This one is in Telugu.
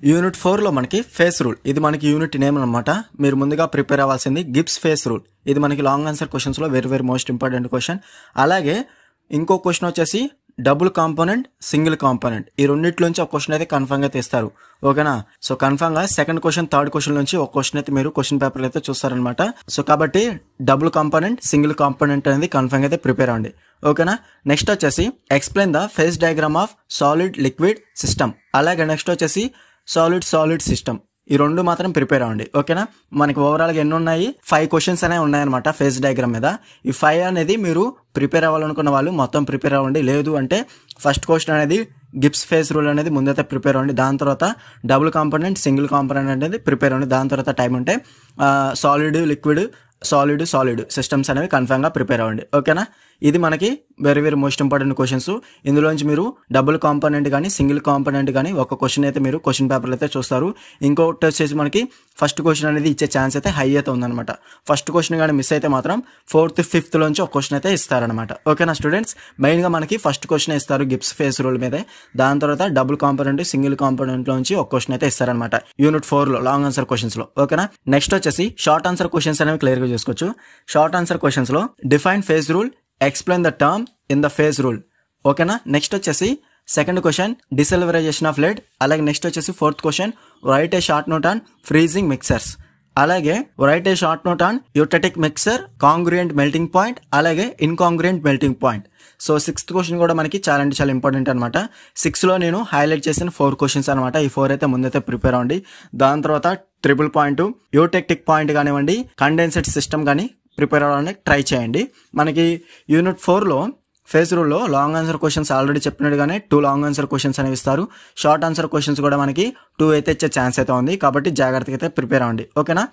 యూనిట్ 4లో మనకి ఫేస్ రూల్, ఇది మనకి యూనిట్ నేమ్ అనమాట. మీరు ముందుగా ప్రిపేర్ అవ్వాల్సింది గిబ్స్ ఫేస్ రూల్. ఇది మనకి లాంగ్ ఆన్సర్ క్వశ్చన్స్లో వెరీ మోస్ట్ ఇంపార్టెంట్ క్వశ్చన్. అలాగే ఇంకో క్వశ్చన్ వచ్చేసి డబుల్ కాంపోనెంట్, సింగిల్ కాంపోనెంట్, ఈ రెండింటిలోంచి ఒక క్వశ్చన్ అయితే కన్ఫర్మ్ గా తీస్తారు. ఓకేనా? సో కన్ఫర్మ్ గా సెకండ్ క్వశ్చన్, థర్డ్ క్వశ్చన్ నుంచి ఒక క్వశ్చన్ అయితే మీరు క్వశ్చన్ పేపర్ అయితే చూస్తారనమాట. సో కాబట్టి డబుల్ కాంపోనెంట్, సింగిల్ కాంపోనెంట్ అనేది కన్ఫర్మ్ అయితే ప్రిపేర్ అవ్వండి. ఓకేనా? నెక్స్ట్ వచ్చేసి explain the face diagram of solid liquid system. అలాగే నెక్స్ట్ వచ్చేసి సాలిడ్ సిస్టమ్. ఈ రెండు మాత్రం ప్రిపేర్ అవ్వండి. ఓకేనా? మనకి ఓవరాల్ గా ఎన్ని ఉన్నాయి? 5 క్వశ్చన్స్ అనేవి ఉన్నాయన్నమాట ఫేస్ డయాగ్రామ్ మీద. ఈ 5 అనేది మీరు ప్రిపేర్ అవ్వాలనుకున్న వాళ్ళు మొత్తం ప్రిపేర్ అవ్వండి. లేదు అంటే ఫస్ట్ క్వశ్చన్ అనేది గిబ్స్ ఫేస్ రూల్ అనేది ముందైతే ప్రిపేర్ అవ్వండి. దాని తర్వాత డబుల్ కాంపోనెంట్, సింగిల్ కాంపోనెంట్ అనేది ప్రిపేర్ అవ్వండి. దాని తర్వాత టైం ఉంటే సాలిడ్ లిక్విడ్, సాలిడ్ సిస్టమ్స్ అనేవి కన్ఫర్మ్ గా ప్రిపేర్ అవ్వండి. ఓకేనా? ఇది మనకి వెరీ మోస్ట్ ఇంపార్టెంట్ క్వశ్చన్స్. ఇందులోంచి మీరు డబుల్ కాంపోనెంట్ కానీ సింగిల్ కాంపోనెంట్ కానీ ఒక క్వశ్చన్ అయితే మీరు క్వశ్చన్ పేపర్లో అయితే చూస్తారు. ఇంకొకటి వచ్చేసి మనకి ఫస్ట్ క్వశ్చన్ అనేది ఇచ్చే ఛాన్స్ అయితే హై అయితే ఉందన్నమాట. ఫస్ట్ క్వశ్చన్ కానీ మిస్ అయితే మాత్రం 4th, 5th లోంచి ఒక క్వశ్చన్ అయితే ఇస్తారనమాట. ఓకేనా స్టూడెంట్స్? మెయిన్ గా మనకి ఫస్ట్ క్వశ్చన్ ఇస్తారు గిబ్స్ ఫేస్ రూల్ మీదే. దాని తర్వాత డబుల్ కాంపోనెంట్, సింగిల్ కాంపోనెంట్ లోంచి ఒక క్వశ్చన్ అయితే ఇస్తారనమాట యూనిట్ 4లో లాంగ్ ఆన్సర్ క్వశ్చన్స్ లో. ఓకేనా? నెక్స్ట్ వచ్చేసి షార్ట్ ఆన్సర్ క్వశ్చన్స్ అనేవి క్లియర్ గా చూసుకోవచ్చు. షార్ట్ ఆన్సర్ క్వశ్చన్స్ లో define phase rule, explain the term in the phase rule. ఓకేనా? నెక్స్ట్ వచ్చేసి second question desilverisation of lead. అలాగే నెక్స్ట్ వచ్చేసి 4th question write a short note on freezing mixtures. అలాగే write a short note on eutectic mixture, congruent melting point, అలాగే incongruent melting point. So 6th question కూడా మనకి చాలా ఇంపార్టెంట్ అనమాట. 6లో నేను హైలైట్ చేసిన 4 క్వశ్చన్స్ అనమాట. ఈ 4 అయితే ముందైతే ప్రిపేర్ అవ్వండి. దాని తర్వాత ట్రిపుల్ పాయింట్, యూటెక్టిక్ పాయింట్ కానివ్వండి, కండెన్సెట్ సిస్టమ్ కానీ ప్రిపేర్ అవ్వడానికి ట్రై చేయండి. మనకి యూనిట్ 4లో ఫేస్ రూల్లో లాంగ్ ఆన్సర్ క్వశ్చన్స్ ఆల్రెడీ చెప్పినట్టుగానే 2 లాంగ్ ఆన్సర్ క్వశ్చన్స్ అనేవి ఇస్తారు. షార్ట్ ఆన్సర్ క్వశ్చన్స్ కూడా మనకి 2 అయితే ఇచ్చే ఛాన్స్ అయితే ఉంది. కాబట్టి జాగ్రత్తగా అయితే ప్రిపేర్ అవ్వండి. ఓకేనా?